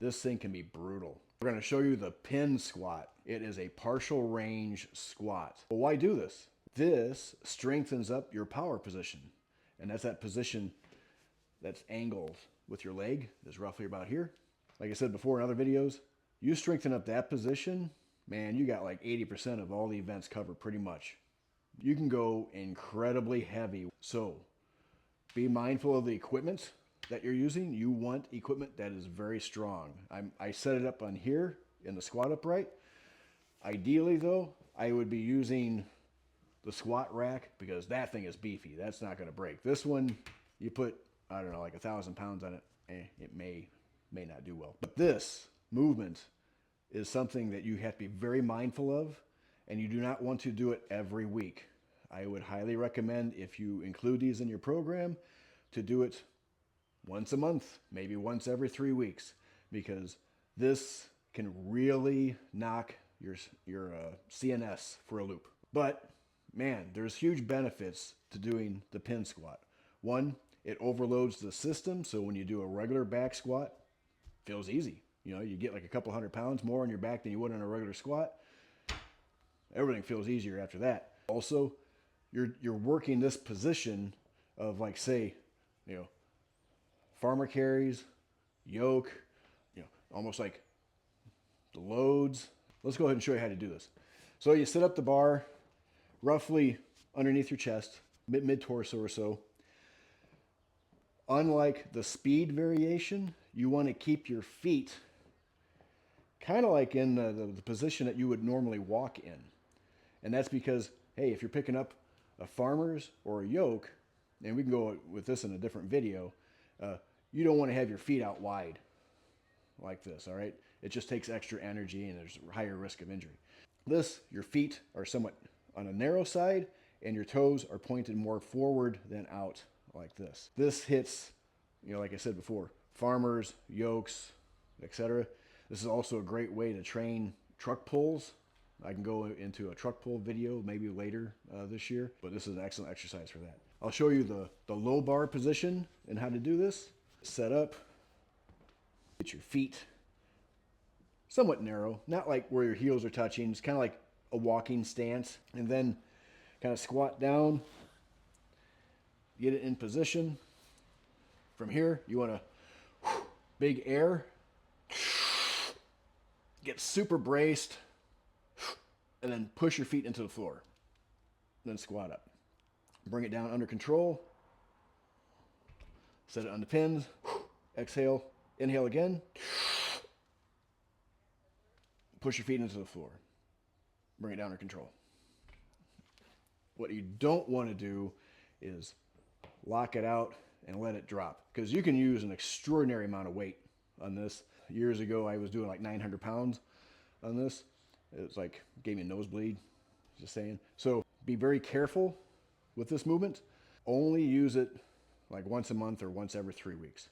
this thing can be brutal. We're going to show you the pin squat. It is a partial range squat. Well, why do this? This strengthens up your power position. And that's that position that's angled with your leg, is roughly about here. Like I said before in other videos, you strengthen up that position, man, you got like 80% of all the events covered pretty much. You can go incredibly heavy. So be mindful of the equipment that you're using. You want equipment that is very strong. I set it up on here in the squat upright. Ideally though, I would be using the squat rack because that thing is beefy. That's not gonna break. This one, you put, I don't know, like 1,000 pounds on it, it may not do well. But this movement is something that you have to be very mindful of, and you do not want to do it every week. I would highly recommend, if you include these in your program, to do it once a month, maybe once every 3 weeks, because this can really knock your CNS for a loop. But man, there's huge benefits to doing the pin squat. One, it overloads the system, so when you do a regular back squat, it feels easy. You know, you get like a couple 100 pounds more on your back than you would on a regular squat. Everything feels easier after that. Also, you're working this position of, like, say, you know, farmer carries, yoke, you know, almost like the loads. Let's go ahead and show you how to do this. So you set up the bar roughly underneath your chest, mid-torso or so. Unlike the speed variation, you want to keep your feet kind of like in the position that you would normally walk in. And that's because, hey, if you're picking up a farmer's or a yoke, and we can go with this in a different video, you don't want to have your feet out wide like this, all right? It just takes extra energy and there's a higher risk of injury. This, your feet are somewhat on a narrow side and your toes are pointed more forward than out like this. This hits, you know, like I said before, farmers, yokes, etc. This is also a great way to train truck pulls. I can go into a truck pull video maybe later this year, but this is an excellent exercise for that. I'll show you the low bar position and how to do this. Set up, get your feet somewhat narrow, not like where your heels are touching. It's kind of like a walking stance, and then kind of squat down, get it in position. From here, you want to big air, get super braced, and then push your feet into the floor. Then squat up. Bring it down under control. Set it on the pins. Exhale. Inhale again. Push your feet into the floor. Bring it down under control. What you don't want to do is lock it out and let it drop, because you can use an extraordinary amount of weight on this. Years ago, I was doing like 900 pounds on this. It's like, gave me a nosebleed, just saying. So be very careful with this movement. Only use it like once a month or once every 3 weeks.